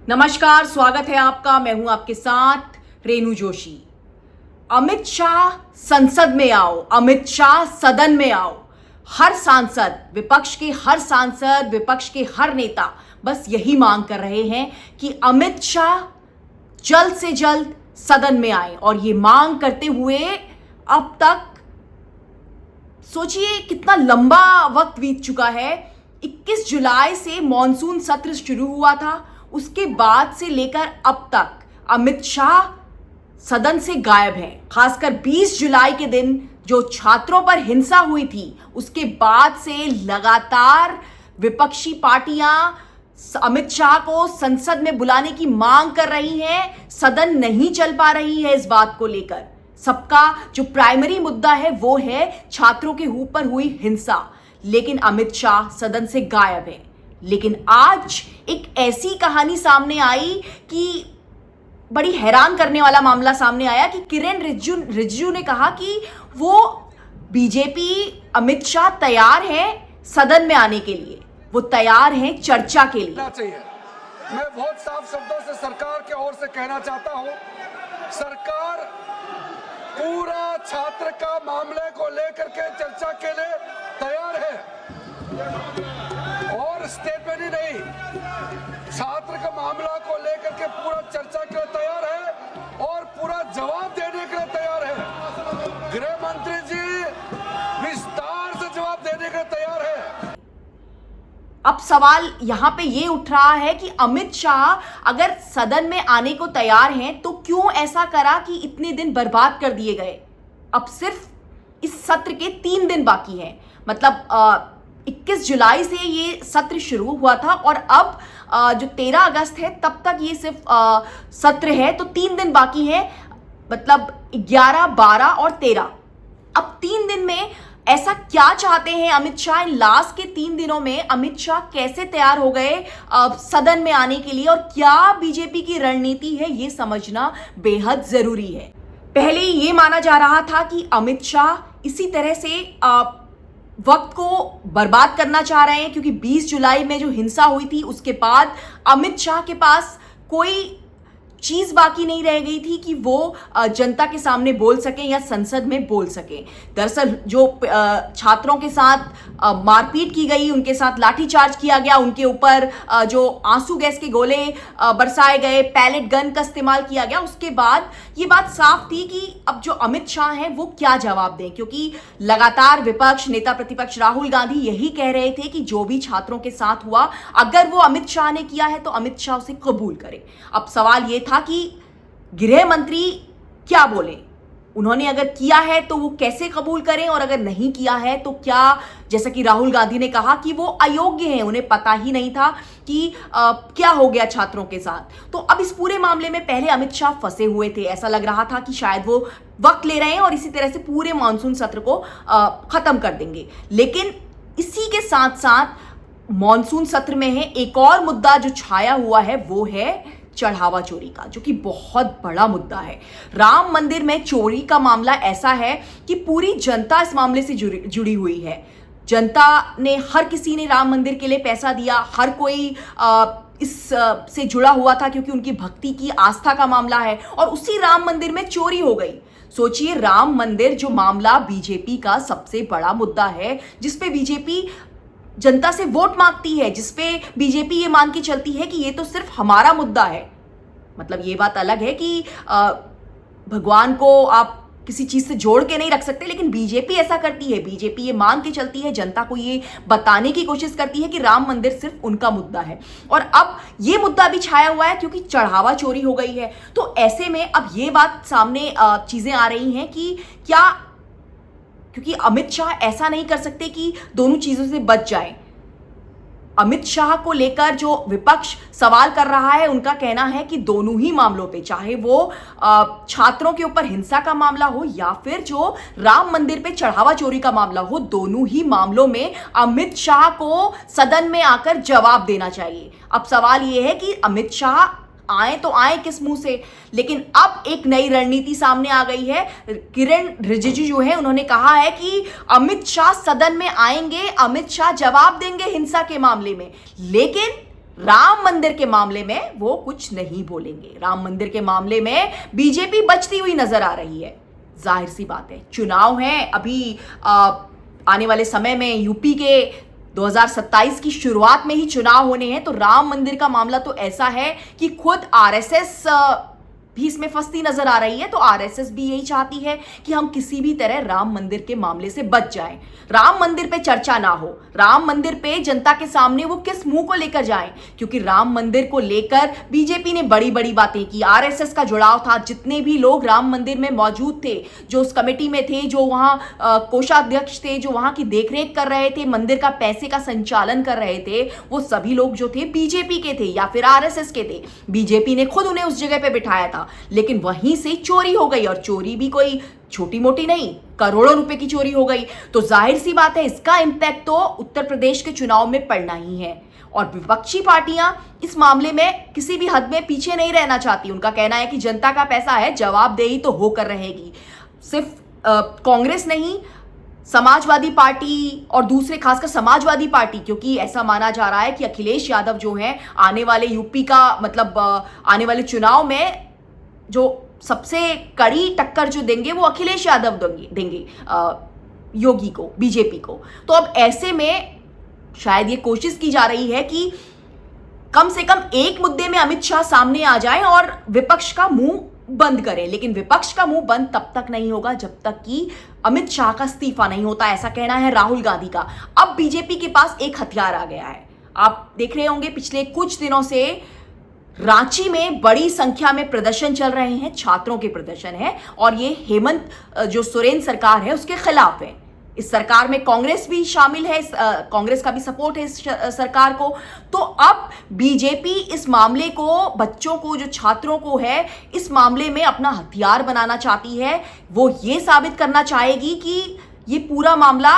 नमस्कार, स्वागत है आपका। मैं हूं आपके साथ रेणु जोशी। अमित शाह संसद में आओ, अमित शाह सदन में आओ। हर सांसद, विपक्ष के हर सांसद, विपक्ष के हर नेता बस यही मांग कर रहे हैं कि अमित शाह जल्द से जल्द सदन में आए। और ये मांग करते हुए अब तक सोचिए कितना लंबा वक्त बीत चुका है। 21 जुलाई से मॉनसून सत्र शुरू हुआ था, उसके बाद से लेकर अब तक अमित शाह सदन से गायब हैं। खासकर 20 जुलाई के दिन जो छात्रों पर हिंसा हुई थी, उसके बाद से लगातार विपक्षी पार्टियां अमित शाह को संसद में बुलाने की मांग कर रही हैं। सदन नहीं चल पा रही है। इस बात को लेकर सबका जो प्राइमरी मुद्दा है वो है छात्रों के ऊपर हुई हिंसा, लेकिन अमित शाह सदन से गायब है। लेकिन आज एक ऐसी कहानी सामने आई कि बड़ी हैरान करने वाला मामला सामने आया कि किरेन रिजिजू ने कहा कि वो बीजेपी अमित शाह तैयार है सदन में आने के लिए, वो तैयार हैं चर्चा के लिए। मैं बहुत साफ शब्दों से सरकार की ओर से कहना चाहता हूं, सरकार पूरा छात्र का मामले को लेकर के चर्चा के लिए तैयार है। और स्टेटमेंट ही नहीं, छात्र का मामला को लेकर के पूरा चर्चा के लिए तैयार है और पूरा जवाब देने के लिए तैयार है। गृह मंत्री जी विस्तार से जवाब देने के लिए तैयार है। अब सवाल यहां पे ये उठ रहा है कि अमित शाह अगर सदन में आने को तैयार हैं तो क्यों ऐसा करा कि इतने दिन बर्बाद कर दिए गए। अब सिर्फ इस सत्र के 3 दिन बाकी हैं। मतलब 21 जुलाई से ये सत्र शुरू हुआ था और अब जो 13 अगस्त है तब तक ये सिर्फ सत्र है, तो 3 दिन बाकी है। मतलब 11, 12 और 13। अब 3 दिन में ऐसा क्या चाहते हैं अमित शाह। इन लास्ट के 3 दिनों में अमित शाह कैसे तैयार हो गए सदन में आने के लिए, और क्या बीजेपी की रणनीति है, ये समझना बेहद जरूरी है। पहले ये माना जा रहा था कि अमित शाह इसी तरह से वक्त को बर्बाद करना चाह रहे हैं, क्योंकि 20 जुलाई में जो हिंसा हुई थी उसके बाद अमित शाह के पास कोई चीज बाकी नहीं रह गई थी कि वो जनता के सामने बोल सके या संसद में बोल सके। दरअसल जो छात्रों के साथ मारपीट की गई, उनके साथ लाठीचार्ज किया गया, उनके ऊपर जो आंसू गैस के गोले बरसाए गए, पैलेट गन का इस्तेमाल किया गया, उसके बाद ये बात साफ थी कि अब जो अमित शाह हैं वो क्या जवाब दें। क्योंकि लगातार विपक्ष, नेता प्रतिपक्ष राहुल गांधी यही कह रहे थे कि जो भी छात्रों के साथ हुआ, अगर वो अमित शाह ने किया है तो अमित शाह उसे कबूल करे। अब सवाल ये था कि गृह मंत्री क्या बोले। उन्होंने अगर किया है तो वो कैसे कबूल करें, और अगर नहीं किया है तो क्या, जैसा कि राहुल गांधी ने कहा कि वो अयोग्य हैं, उन्हें पता ही नहीं था कि क्या हो गया छात्रों के साथ। तो अब इस पूरे मामले में पहले अमित शाह फंसे हुए थे। ऐसा लग रहा था कि शायद वो वक्त ले रहे हैं और इसी तरह से पूरे मानसून सत्र को खत्म कर देंगे। लेकिन इसी के साथ साथ मानसून सत्र में है एक और मुद्दा जो छाया हुआ है, वो है चढ़ावा चोरी का, जो कि बहुत बड़ा मुद्दा है। राम मंदिर में चोरी का मामला ऐसा है कि पूरी जनता इस मामले से जुड़ी हुई है। जनता ने, हर किसी ने राम मंदिर के लिए पैसा दिया, हर कोई इस से जुड़ा हुआ था क्योंकि उनकी भक्ति की आस्था का मामला है, और उसी राम मंदिर में चोरी हो गई। सोचिए, राम मंदिर जो मामला बीजेपी का सबसे बड़ा मुद्दा है, जिसपे बीजेपी जनता से वोट मांगती है, जिसपे बीजेपी ये मान के चलती है कि ये तो सिर्फ हमारा मुद्दा है। मतलब ये बात अलग है कि भगवान को आप किसी चीज से जोड़ के नहीं रख सकते, लेकिन बीजेपी ऐसा करती है। बीजेपी ये मान के चलती है, जनता को ये बताने की कोशिश करती है कि राम मंदिर सिर्फ उनका मुद्दा है। और अब ये मुद्दा भी छाया हुआ है क्योंकि चढ़ावा चोरी हो गई है। तो ऐसे में अब ये बात सामने चीजें आ रही हैं कि क्या, क्योंकि अमित शाह ऐसा नहीं कर सकते कि दोनों चीजों से बच जाए। अमित शाह को लेकर जो विपक्ष सवाल कर रहा है, उनका कहना है कि दोनों ही मामलों पे, चाहे वो छात्रों के ऊपर हिंसा का मामला हो या फिर जो राम मंदिर पे चढ़ावा चोरी का मामला हो, दोनों ही मामलों में अमित शाह को सदन में आकर जवाब देना चाहिए। अब सवाल यह है कि अमित शाह आए तो आए किस मुंह से। लेकिन अब एक नई रणनीति सामने आ गई है। किरेन रिजिजू जो है, उन्होंने कहा है कि अमित शाह सदन में आएंगे, अमित शाह जवाब देंगे हिंसा के मामले में। लेकिन राम मंदिर के मामले में वो कुछ नहीं बोलेंगे। राम मंदिर के मामले में बीजेपी बचती हुई नजर आ रही है। जाहिर सी बात है, चुनाव है अभी, आने वाले समय में यूपी के 2027 की शुरुआत में ही चुनाव होने हैं। तो राम मंदिर का मामला तो ऐसा है कि खुद आरएसएस भी इसमें फंसती नजर आ रही है। तो आरएसएस भी यही चाहती है कि हम किसी भी तरह राम मंदिर के मामले से बच जाएं, राम मंदिर पे चर्चा ना हो, राम मंदिर पे जनता के सामने वो किस मुंह को लेकर जाएं, क्योंकि राम मंदिर को लेकर बीजेपी ने बड़ी बड़ी बातें की, आरएसएस का जुड़ाव था। जितने भी लोग राम मंदिर में मौजूद थे, जो उस कमेटी में थे, जो वहां कोषाध्यक्ष थे, जो वहां की देखरेख कर रहे थे, मंदिर का पैसे का संचालन कर रहे थे, वो सभी लोग जो थे बीजेपी के थे या फिर आरएसएस के थे। बीजेपी ने खुद उन्हें उस जगह पे बिठाया था, लेकिन वहीं से चोरी हो गई, और चोरी भी कोई छोटी मोटी नहीं, करोड़ों रुपए की चोरी हो गई। तो जाहिर सी बात है, इसका इंपैक्ट तो उत्तर प्रदेश के चुनाव में पड़ना ही है। और विपक्षी पार्टियां इस मामले में किसी भी हद में पीछे नहीं रहना चाहती। उनका कहना है कि जनता का पैसा है, जवाबदेही तो होकर रहेगी। सिर्फ कांग्रेस नहीं, समाजवादी पार्टी और दूसरे, खासकर समाजवादी पार्टी, क्योंकि ऐसा माना जा रहा है कि अखिलेश यादव जो हैं आने वाले यूपी का मतलब आने वाले चुनाव में जो सबसे कड़ी टक्कर जो देंगे वो अखिलेश यादव देंगे योगी को, बीजेपी को। तो अब ऐसे में शायद ये कोशिश की जा रही है कि कम से कम एक मुद्दे में अमित शाह सामने आ जाए और विपक्ष का मुंह बंद करें। लेकिन विपक्ष का मुंह बंद तब तक नहीं होगा जब तक कि अमित शाह का इस्तीफा नहीं होता, ऐसा कहना है राहुल गांधी का। अब बीजेपी के पास एक हथियार आ गया है। आप देख रहे होंगे पिछले कुछ दिनों से रांची में बड़ी संख्या में प्रदर्शन चल रहे हैं, छात्रों के प्रदर्शन है, और ये हेमंत जो सोरेन सरकार है उसके खिलाफ है। इस सरकार में कांग्रेस भी शामिल है, कांग्रेस का भी सपोर्ट है इस सरकार को। तो अब बीजेपी इस मामले को, बच्चों को, जो छात्रों को है, इस मामले में अपना हथियार बनाना चाहती है। वो ये साबित करना चाहेगी कि ये पूरा मामला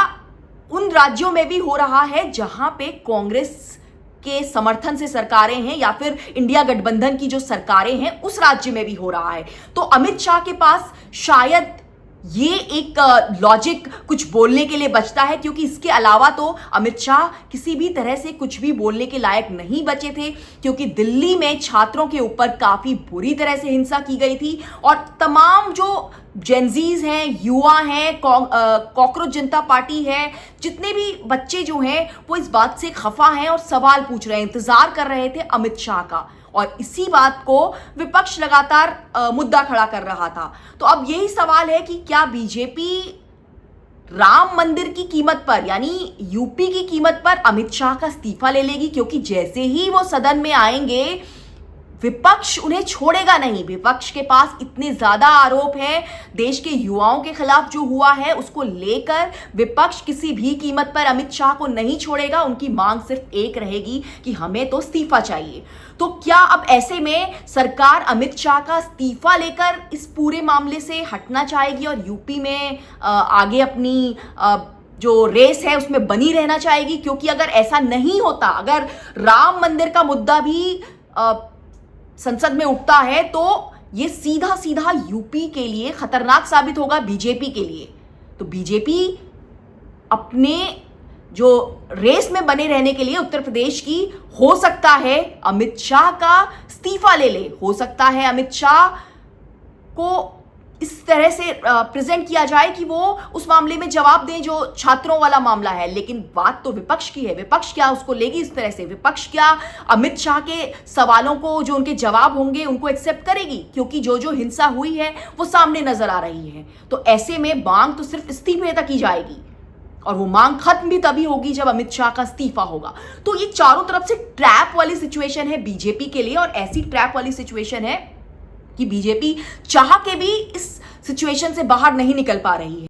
उन राज्यों में भी हो रहा है जहां पे कांग्रेस के समर्थन से सरकारें हैं, या फिर इंडिया गठबंधन की जो सरकारें हैं उस राज्य में भी हो रहा है। तो अमित शाह के पास शायद ये एक लॉजिक कुछ बोलने के लिए बचता है, क्योंकि इसके अलावा तो अमित शाह किसी भी तरह से कुछ भी बोलने के लायक नहीं बचे थे, क्योंकि दिल्ली में छात्रों के ऊपर काफी बुरी तरह से हिंसा की गई थी। और तमाम जो जेनजीज हैं, युवा हैं, कॉकरोच जनता पार्टी है, जितने भी बच्चे जो हैं वो इस बात से खफा हैं और सवाल पूछ रहे हैं, इंतजार कर रहे थे अमित शाह का। और इसी बात को विपक्ष लगातार मुद्दा खड़ा कर रहा था। तो अब यही सवाल है कि क्या बीजेपी राम मंदिर की कीमत पर, यानी यूपी की कीमत पर अमित शाह का इस्तीफा ले लेगी? क्योंकि जैसे ही वो सदन में आएंगे विपक्ष उन्हें छोड़ेगा नहीं। विपक्ष के पास इतने ज्यादा आरोप हैं देश के युवाओं के खिलाफ जो हुआ है, उसको लेकर विपक्ष किसी भी कीमत पर अमित शाह को नहीं छोड़ेगा। उनकी मांग सिर्फ एक रहेगी कि हमें तो इस्तीफा चाहिए। तो क्या अब ऐसे में सरकार अमित शाह का इस्तीफा लेकर इस पूरे मामले से हटना चाहेगी और यूपी में आगे अपनी जो रेस है उसमें बनी रहना चाहेगी? क्योंकि अगर ऐसा नहीं होता, अगर राम मंदिर का मुद्दा भी संसद में उठता है, तो ये सीधा सीधा यूपी के लिए खतरनाक साबित होगा, बीजेपी के लिए। तो बीजेपी अपने जो रेस में बने रहने के लिए उत्तर प्रदेश की, हो सकता है अमित शाह का इस्तीफा ले ले, हो सकता है अमित शाह को इस तरह से प्रेजेंट किया जाए कि वो उस मामले में जवाब दें जो छात्रों वाला मामला है। लेकिन बात तो विपक्ष की है, विपक्ष क्या उसको लेगी इस तरह से? विपक्ष क्या अमित शाह के सवालों को, जो उनके जवाब होंगे, उनको एक्सेप्ट करेगी? क्योंकि जो जो हिंसा हुई है वो सामने नजर आ रही है। तो ऐसे में मांग तो सिर्फ इस्तीफे तक ही जाएगी, और वो मांग खत्म भी तभी होगी जब अमित शाह का इस्तीफा होगा। तो ये चारों तरफ से ट्रैप वाली सिचुएशन है बीजेपी के लिए, और ऐसी ट्रैप वाली सिचुएशन है कि बीजेपी चाह के भी इस सिचुएशन से बाहर नहीं निकल पा रही है।